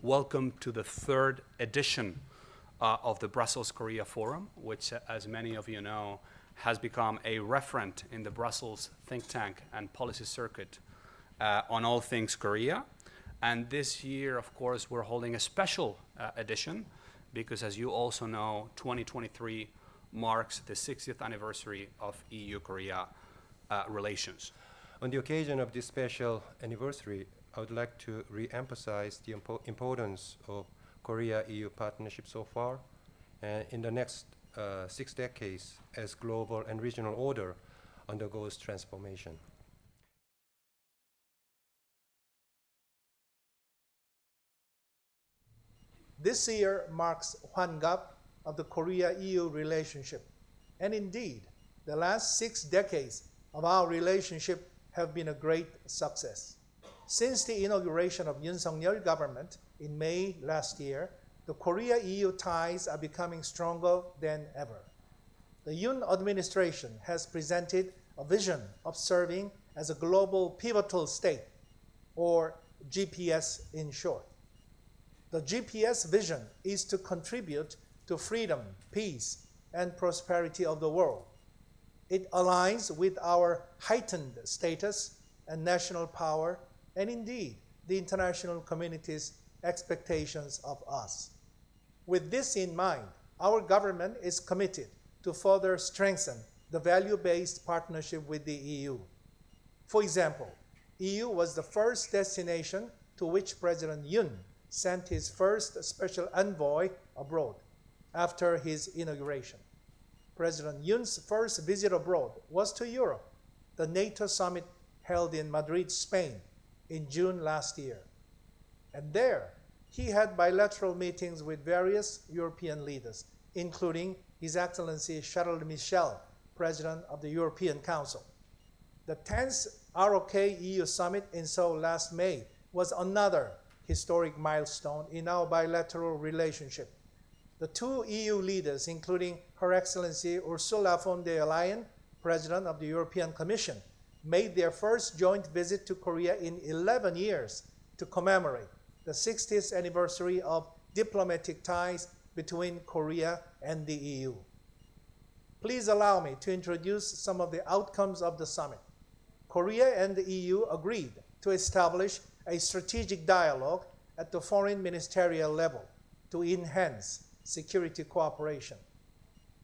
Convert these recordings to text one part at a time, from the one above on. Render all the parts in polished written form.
Welcome to the third edition of the Brussels Korea Forum, which, as many of you know, has become a referent in the Brussels think tank and policy circuit on all things Korea. And this year, of course, we're holding a special edition because, as you also know, 2023 marks the 60th anniversary of EU-Korea relations. On the occasion of this special anniversary, I would like to re-emphasize the importance of Korea-EU partnership so far and in the next 6 decades as global and regional order undergoes transformation. This year marks Hwangap of the Korea-EU relationship. And indeed, the last 6 decades of our relationship have been a great success. Since the inauguration of Yoon Suk-yeol government in May last year, the Korea-EU ties are becoming stronger than ever. The Yoon administration has presented a vision of serving as a global pivotal state, or GPS in short. The GPS vision is to contribute to freedom, peace, and prosperity of the world. It aligns with our heightened status and national power, and indeed, the international community's expectations of us. With this in mind, our government is committed to further strengthen the value-based partnership with the EU. For example, EU was the first destination to which President Yoon sent his first special envoy abroad after his inauguration. President Yoon's first visit abroad was to Europe, the NATO summit held in Madrid, Spain, in June last year. And there, he had bilateral meetings with various European leaders, including His Excellency Charles Michel, President of the European Council. The 10th ROK-EU summit in Seoul last May was another historic milestone in our bilateral relationship. The 2 EU leaders, including Her Excellency Ursula von der Leyen, President of the European Commission, made their first joint visit to Korea in 11 years to commemorate the 60th anniversary of diplomatic ties between Korea and the EU. Please allow me to introduce some of the outcomes of the summit. Korea and the EU agreed to establish a strategic dialogue at the foreign ministerial level to enhance security cooperation.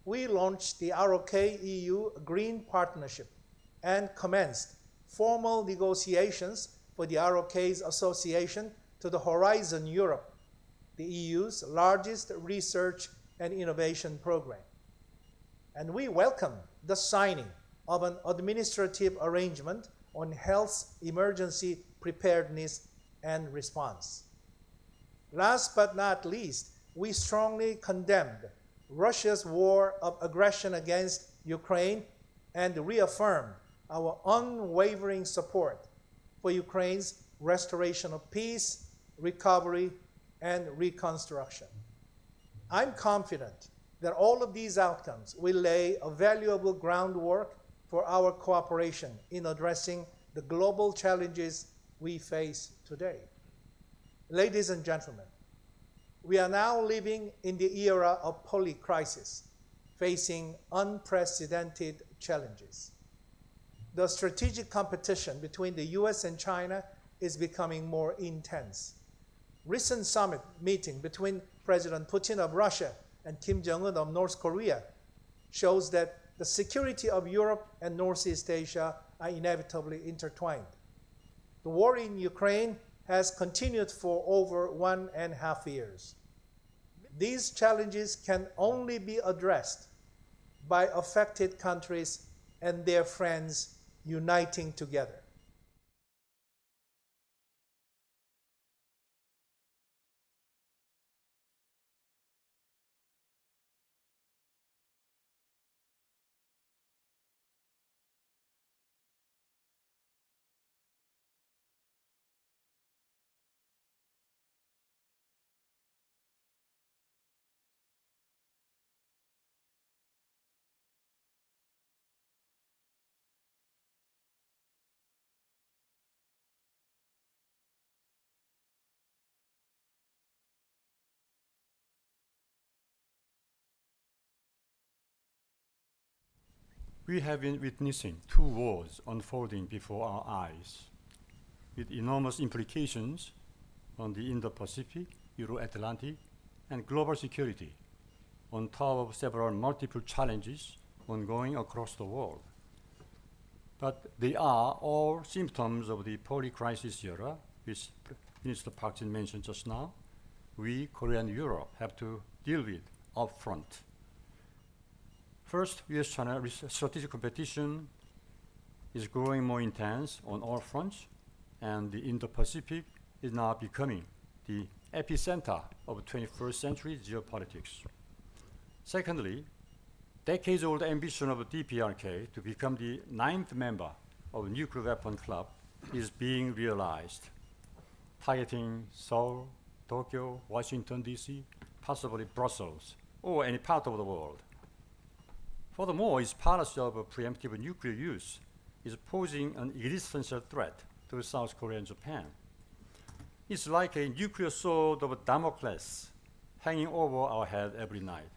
We launched the ROK-EU Green Partnership and commenced formal negotiations for the ROK's association to the Horizon Europe, the EU's largest research and innovation program. And we welcome the signing of an administrative arrangement on health emergency preparedness and response. Last but not least, we strongly condemned Russia's war of aggression against Ukraine and reaffirmed our unwavering support for Ukraine's restoration of peace, recovery, and reconstruction. I'm confident that all of these outcomes will lay a valuable groundwork for our cooperation in addressing the global challenges we face today. Ladies and gentlemen, we are now living in the era of polycrisis, facing unprecedented challenges. The strategic competition between the US and China is becoming more intense. Recent summit meeting between President Putin of Russia and Kim Jong-un of North Korea shows that the security of Europe and Northeast Asia are inevitably intertwined. The war in Ukraine has continued for over 1.5 years. These challenges can only be addressed by affected countries and their friends uniting together. We have been witnessing two wars unfolding before our eyes, with enormous implications on the Indo-Pacific, Euro-Atlantic, and global security, on top of several multiple challenges ongoing across the world. But they are all symptoms of the poly-crisis era, which Minister Park Jin mentioned just now, we, Korea and Europe, have to deal with up front. First, US-China strategic competition is growing more intense on all fronts, and the Indo-Pacific is now becoming the epicenter of 21st century geopolitics. Secondly, decades-old ambition of DPRK to become the 9th member of nuclear weapon club is being realized, targeting Seoul, Tokyo, Washington, D.C., possibly Brussels, or any part of the world. Furthermore, its policy of preemptive nuclear use is posing an existential threat to South Korea and Japan. It's like a nuclear sword of Damocles hanging over our head every night,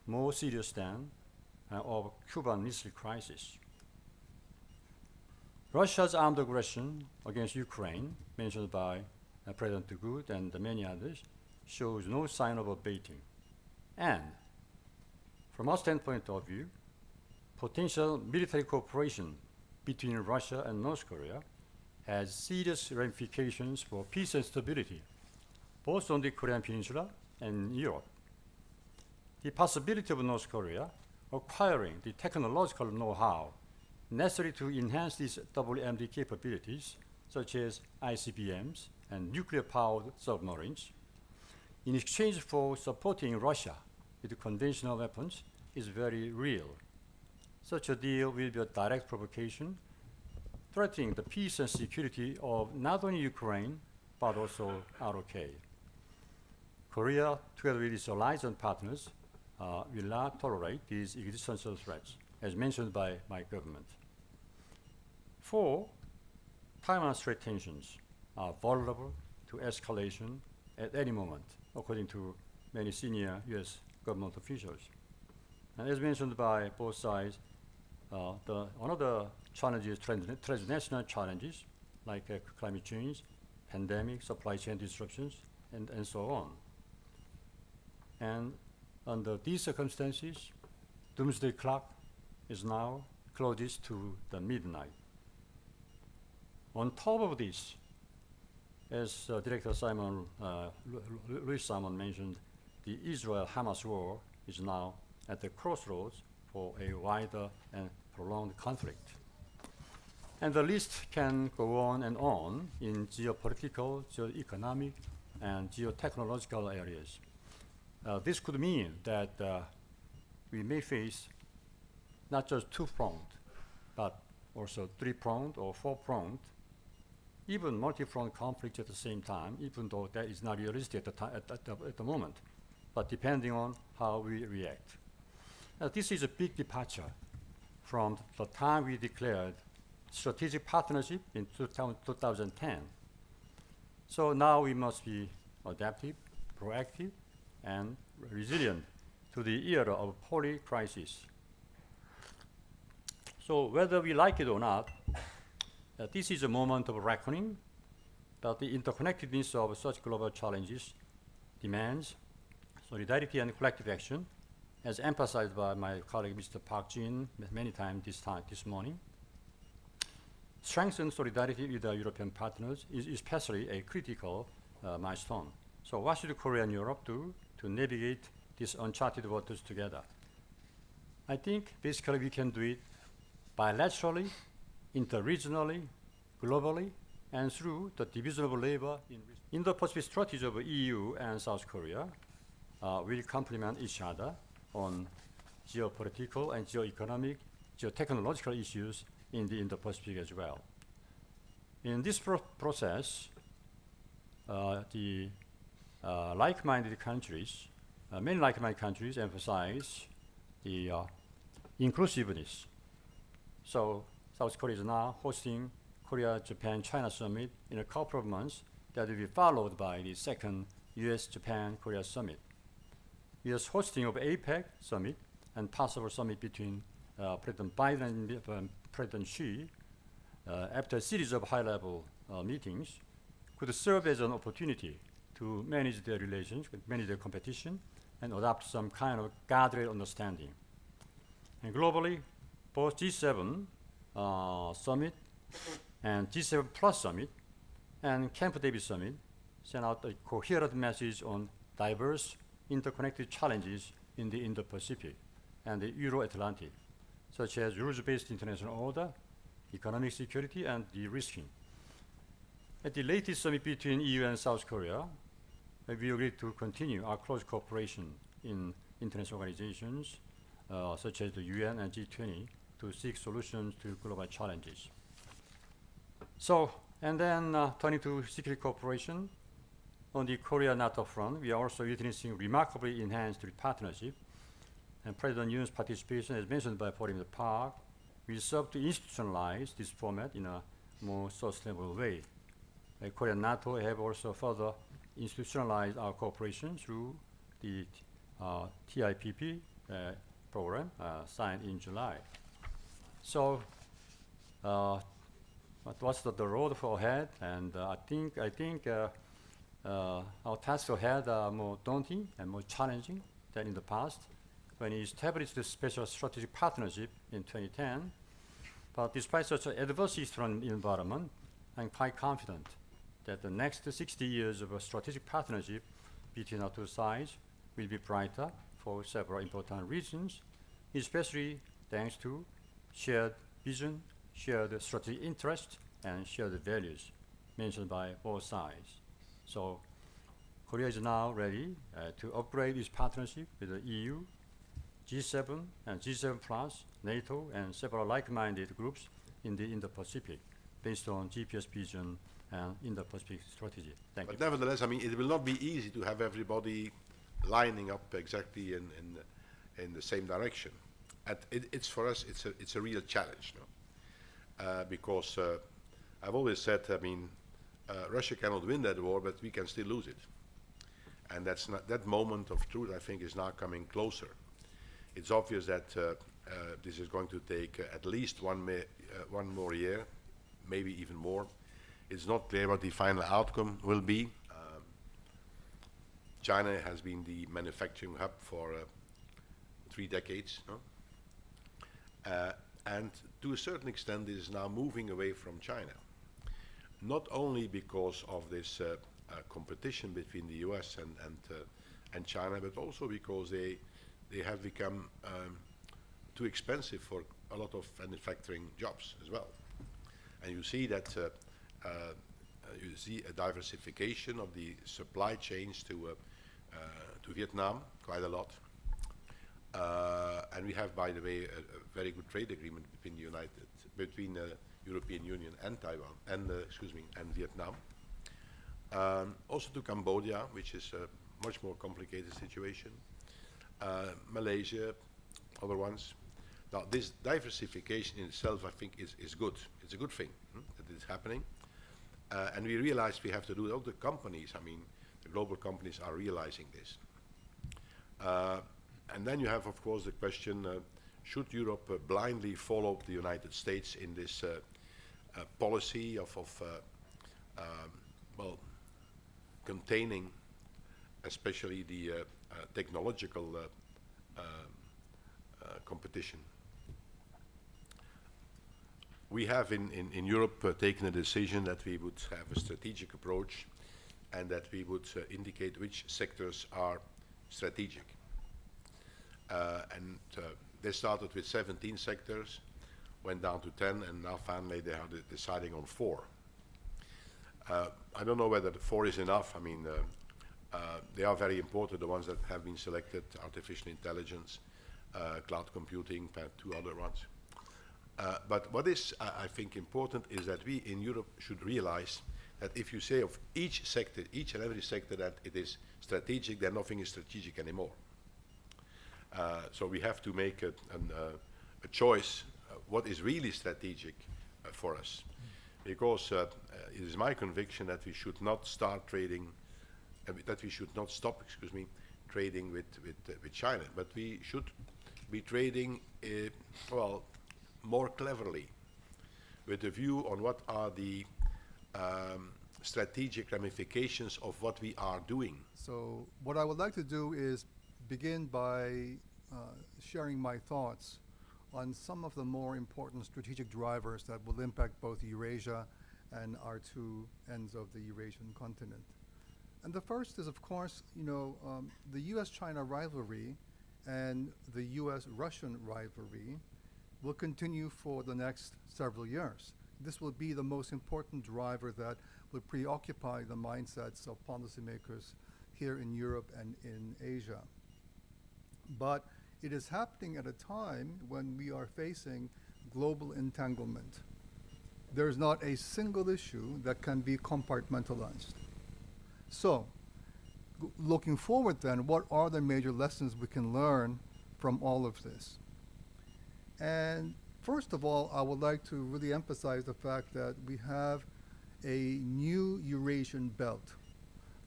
more serious than of Cuban Missile Crisis. Russia's armed aggression against Ukraine, mentioned by President Good and many others, shows no sign of abating. And from our standpoint of view, potential military cooperation between Russia and North Korea has serious ramifications for peace and stability, both on the Korean Peninsula and Europe. The possibility of North Korea acquiring the technological know-how necessary to enhance these WMD capabilities, such as ICBMs and nuclear-powered submarines, in exchange for supporting Russia with conventional weapons, is very real. Such a deal will be a direct provocation, threatening the peace and security of not only Ukraine, but also ROK. Korea, together with its allies and partners, will not tolerate these existential threats, as mentioned by my government. 4, Taiwan Strait tensions are vulnerable to escalation at any moment, according to many senior US government officials. And as mentioned by both sides, one of the challenges, transnational challenges, like climate change, pandemic, supply chain disruptions, and so on. And under these circumstances, doomsday clock is now closest to the midnight. On top of this, as Director Louis Simon mentioned, the Israel-Hamas war is now at the crossroads for a wider and prolonged conflict. And the list can go on in geopolitical, geoeconomic, and geotechnological areas. This could mean that we may face not just two-pronged, but also three-pronged or four-pronged, even multi-front conflict at the same time, even though that is not realistic at the moment, but depending on how we react. This is a big departure from the time we declared strategic partnership in 2010. So now we must be adaptive, proactive, and resilient to the era of poly-crisis. So whether we like it or not, this is a moment of reckoning, but the interconnectedness of such global challenges demands solidarity and collective action, as emphasized by my colleague Mr. Park Jin many times this morning. Strengthened solidarity with our European partners is especially a critical milestone. So what should Korea and Europe do to navigate these uncharted waters together? I think basically we can do it bilaterally, interregionally, globally, and through the division of labor. In the Pacific strategy of EU and South Korea will complement each other on geopolitical and geoeconomic, geotechnological issues in the Indo-Pacific as well. In this process, the like-minded countries, many like-minded countries emphasize the inclusiveness. So South Korea is now hosting Korea-Japan-China summit in a couple of months that will be followed by the second US-Japan-Korea summit. US hosting of APEC summit and possible summit between President Biden and President Xi, after a series of high-level meetings, could serve as an opportunity to manage their relations, manage their competition, and adopt some kind of guardrail understanding. And globally, both G7 summit and G7 Plus summit and Camp David summit sent out a coherent message on diverse, interconnected challenges in the Indo-Pacific and the Euro-Atlantic, such as rules-based international order, economic security, and de-risking. At the latest summit between EU and South Korea, we agreed to continue our close cooperation in international organizations, such as the UN and G20, to seek solutions to global challenges. So, and then turning to security cooperation, on the Korea-NATO front, we are also witnessing remarkably enhanced partnership, and President Yoon's participation, as mentioned by Paul Park, will serve to institutionalize this format in a more sustainable way. Korea and NATO have also further institutionalized our cooperation through the TIPP program signed in July. So, what's the road for ahead? And I think our tasks ahead are more daunting and more challenging than in the past, when we established the special strategic partnership in 2010. But despite such an adverse external environment, I'm quite confident that the next 60 years of a strategic partnership between our two sides will be brighter for several important reasons, especially thanks to shared vision, shared strategic interest, and shared values mentioned by both sides. So Korea is now ready to upgrade its partnership with the EU, G7 and G7 Plus, NATO, and several like-minded groups in the Indo-Pacific, based on GPS vision and Indo-Pacific strategy. Thank you. But nevertheless, I mean, it will not be easy to have everybody lining up exactly in the same direction. It's for us, it's a real challenge, no? Because I've always said, I mean, Russia cannot win that war, but we can still lose it. And that's not, that moment of truth, I think, is now coming closer. It's obvious that this is going to take at least one more year, maybe even more. It's not clear what the final outcome will be. China has been the manufacturing hub for 3 decades, no? And to a certain extent, it is now moving away from China. Not only because of this competition between the US and China, but also because they have become too expensive for a lot of manufacturing jobs as well. And you see that you see a diversification of the supply chains to Vietnam quite a lot. And we have, by the way, a very good trade agreement between the European Union and Taiwan, and and Vietnam. Also to Cambodia, which is a much more complicated situation. Malaysia, other ones. Now, this diversification in itself, I think, is good. It's a good thing that it's happening. And we realize we have to do it. All the companies, I mean, the global companies are realizing this. And then you have, of course, the question, should Europe blindly follow the United States in this policy of well, containing especially the technological competition? We have in Europe taken a decision that we would have a strategic approach and that we would indicate which sectors are strategic. They started with 17 sectors, went down to 10, and now finally they are deciding on 4. I don't know whether the 4 is enough. I mean, they are very important, the ones that have been selected: artificial intelligence, cloud computing, and 2 other ones. But what is, I think, important is that we in Europe should realize that if you say of each sector, each and every sector, that it is strategic, then nothing is strategic anymore. So we have to make a choice, what is really strategic for us. Because it is my conviction that we should not start trading, that we should not stop, trading with China, but we should be trading well, more cleverly, with a view on what are the strategic ramifications of what we are doing. So what I would like to do is begin by sharing my thoughts on some of the more important strategic drivers that will impact both Eurasia and our two ends of the Eurasian continent. And the first is, of course, the U.S.-China rivalry and the U.S.-Russian rivalry will continue for the next several years. This will be the most important driver that will preoccupy the mindsets of policymakers here in Europe and in Asia. But it is happening at a time when we are facing global entanglement. There is not a single issue that can be compartmentalized. So, looking forward then, what are the major lessons we can learn from all of this? And first of all, I would like to really emphasize the fact that we have a new Eurasian belt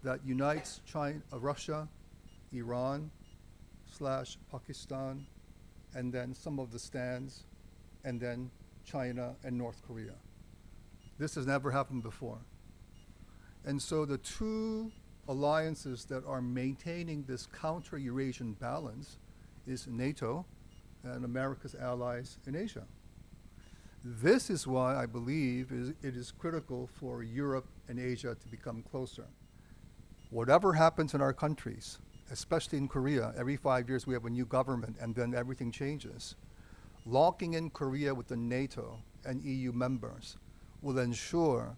that unites China, Russia, Iran, /Pakistan, and then some of the stands, and then China and North Korea. This has never happened before. And so the two alliances that are maintaining this counter-Eurasian balance is NATO and America's allies in Asia. This is why I believe it is critical for Europe and Asia to become closer. Whatever happens in our countries, especially in Korea, every 5 years we have a new government and then everything changes. Locking in Korea with the NATO and EU members will ensure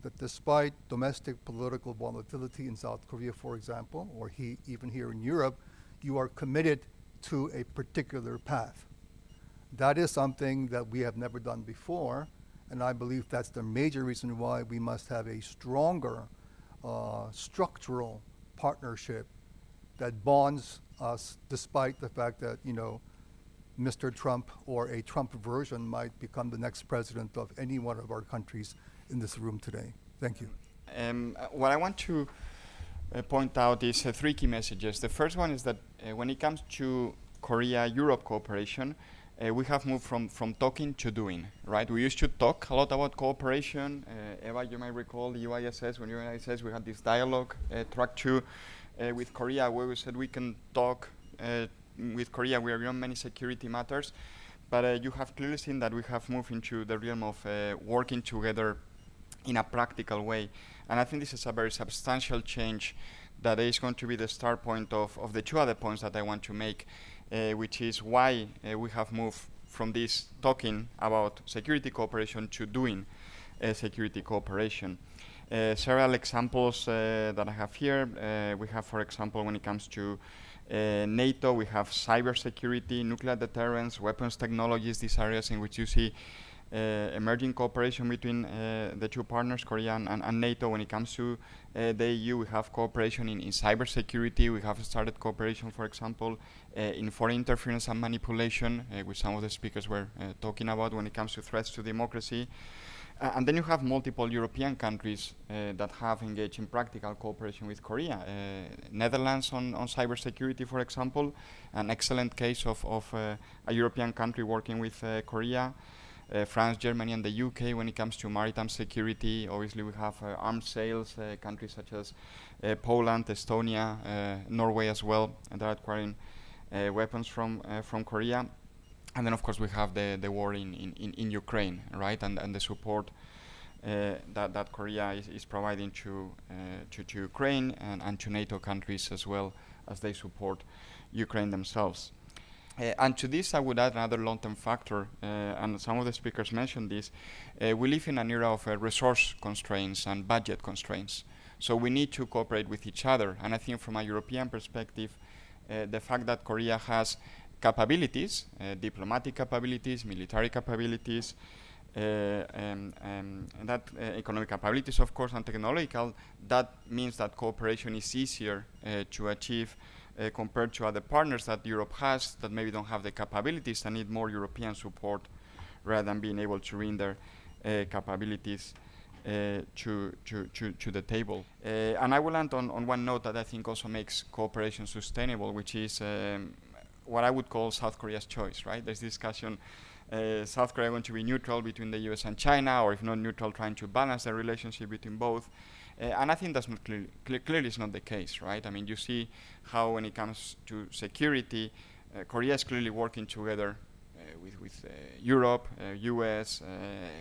that despite domestic political volatility in South Korea, for example, or even here in Europe, you are committed to a particular path. That is something that we have never done before, and I believe that's the major reason why we must have a stronger structural partnership that bonds us despite the fact that, Mr. Trump or a Trump version might become the next president of any one of our countries in this room today. Thank you. What I want to point out is three key messages. The first one is that when it comes to Korea-Europe cooperation, we have moved from talking to doing, right? We used to talk a lot about cooperation. Eva, you might recall the UISS, when UISS we had this dialogue, track 2, with Korea, where we said we can talk with Korea, we agree on many security matters, but you have clearly seen that we have moved into the realm of working together in a practical way. And I think this is a very substantial change that is going to be the start point of the two other points that I want to make, which is why we have moved from this talking about security cooperation to doing security cooperation. Several examples that I have here. We have, for example, when it comes to NATO, we have cybersecurity, nuclear deterrence, weapons technologies, these areas in which you see emerging cooperation between the two partners, Korea and NATO. When it comes to the EU, we have cooperation in cybersecurity. We have started cooperation, for example, in foreign interference and manipulation, which some of the speakers were talking about when it comes to threats to democracy. And then you have multiple European countries that have engaged in practical cooperation with Korea. Netherlands on cybersecurity, for example, an excellent case of a European country working with Korea. France, Germany, and the UK when it comes to maritime security. Obviously, we have arms sales, countries such as Poland, Estonia, Norway as well, and they're acquiring weapons from Korea. And then, of course, we have the war in Ukraine, right, and the support that Korea is providing to Ukraine and to NATO countries as well as they support Ukraine themselves. And to this, I would add another long-term factor, and some of the speakers mentioned this. We live in an era of resource constraints and budget constraints. So we need to cooperate with each other. And I think from a European perspective, the fact that Korea has capabilities, diplomatic capabilities, military capabilities, and that economic capabilities, of course, and technological, that means that cooperation is easier to achieve compared to other partners that Europe has that maybe don't have the capabilities and need more European support rather than being able to bring their capabilities to the table. And I will end on one note that I think also makes cooperation sustainable, which is what I would call South Korea's choice, right? There's discussion, South Korea going to be neutral between the US and China, or if not neutral, trying to balance the relationship between both. And I think that's not clearly is not the case, right? I mean, you see how when it comes to security, Korea is clearly working together with Europe, US,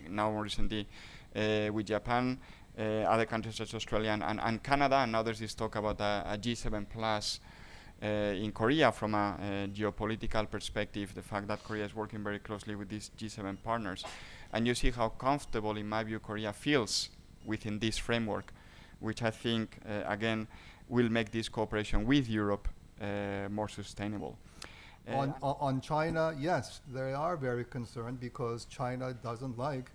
now more recently with Japan, other countries such as Australia and Canada, and now there's this talk about a G7 plus in Korea from a geopolitical perspective, the fact that Korea is working very closely with these G7 partners. And you see how comfortable, in my view, Korea feels within this framework, which I think, again, will make this cooperation with Europe more sustainable. On China, yes, they are very concerned because China doesn't like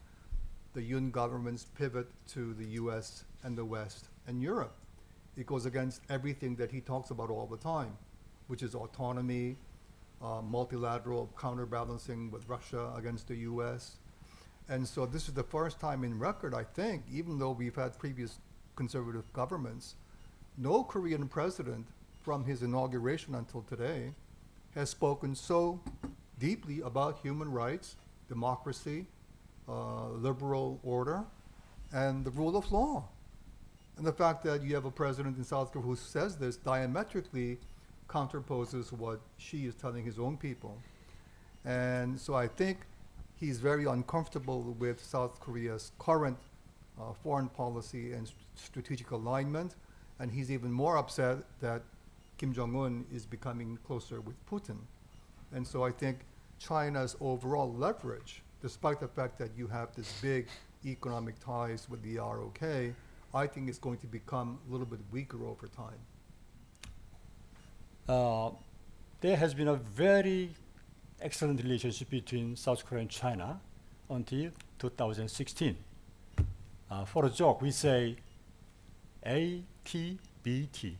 the Yoon government's pivot to the US and the West and Europe. It goes against everything that he talks about all the time, which is autonomy, multilateral counterbalancing with Russia against the US. And so this is the first time in record, I think, even though we've had previous conservative governments, no Korean president from his inauguration until today has spoken so deeply about human rights, democracy, liberal order, and the rule of law. And the fact that you have a president in South Korea who says this diametrically counterposes what Xi is telling his own people. And so I think he's very uncomfortable with South Korea's current foreign policy and strategic alignment, and he's even more upset that Kim Jong-un is becoming closer with Putin. And so I think China's overall leverage, despite the fact that you have this big economic ties with the ROK, I think is going to become a little bit weaker over time. There has been a very excellent relationship between South Korea and China until 2016. For a joke, we say AT-BT.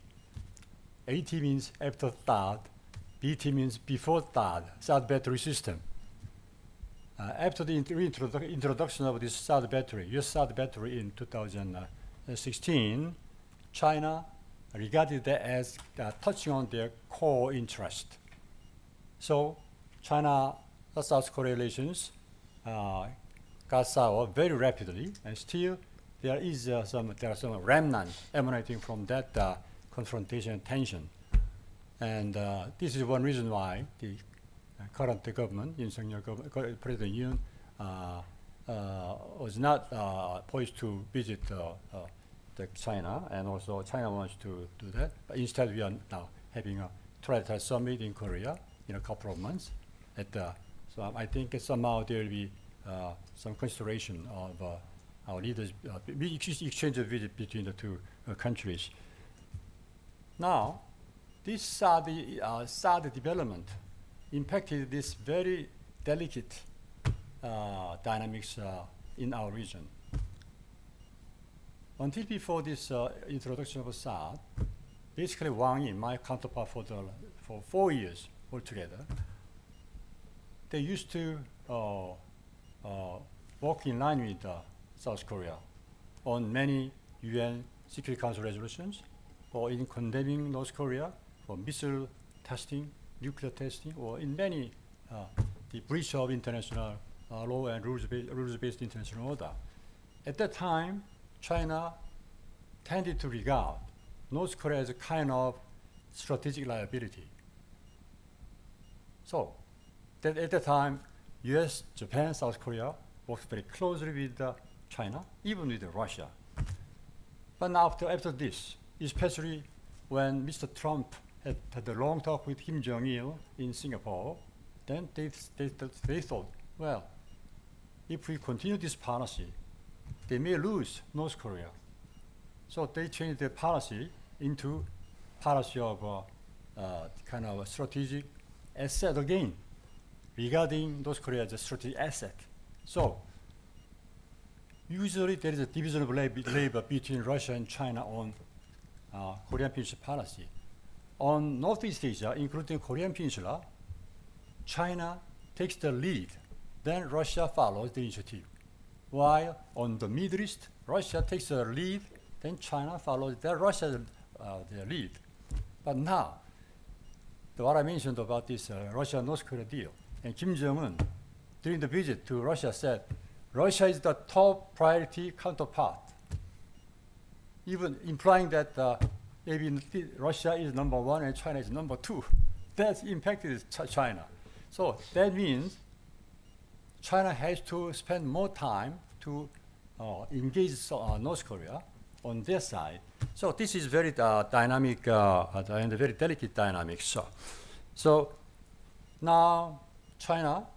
AT means after THAAD, BT means before THAAD, THAAD battery system. After the introduction of this THAAD battery, US THAAD battery in 2016, China regarded that as touching on their core interest. So China-South Korea relations got sour very rapidly, and still there are some remnants emanating from that confrontation and tension. And this is one reason why the current government, President Yoon, was not poised to visit China, and also China wants to do that. But instead, we are now having a trilateral summit in Korea in a couple of months. So I think somehow there will be some consideration of our leaders, exchange of visits between the two countries. Now, this SAD development impacted this very delicate dynamics in our region. Until before this introduction of SAD, basically Wang Yi, my counterpart for 4 years altogether, they used to work in line with South Korea on many UN Security Council resolutions, or in condemning North Korea for missile testing, nuclear testing, or in many the breach of international law and rules-based international order. At that time, China tended to regard North Korea as a kind of strategic liability. So, at that time, US, Japan, South Korea worked very closely with China, even with Russia. But now after this, especially when Mr. Trump had a long talk with Kim Jong-il in Singapore, then they thought, well, if we continue this policy, they may lose North Korea. So they changed their policy into policy of kind of a strategic asset again, regarding North Korea as a strategic asset. So usually there is a division of labor between Russia and China on Korean Peninsula policy. On Northeast Asia, including Korean Peninsula, China takes the lead, then Russia follows the initiative. While on the Middle East, Russia takes the lead, then China follows, then Russia the lead. But now, what I mentioned about this Russia-North Korea deal. And Kim Jong-un, during the visit to Russia, said, Russia is the top priority counterpart, even implying that maybe Russia is number one and China is number two. That's impacted China. So that means China has to spend more time to engage North Korea on their side. So this is very dynamic and very delicate dynamics. So now China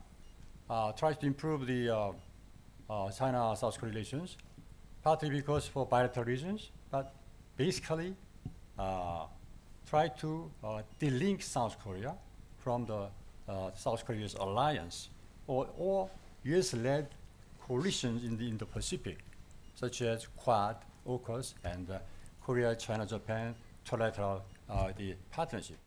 tries to improve the China-South Korea relations, partly because for bilateral reasons, but basically try to delink South Korea from the South Korea's alliance or US-led coalitions in the Indo-Pacific, such as Quad, AUKUS, and Korea, China, Japan, trilateral the partnership.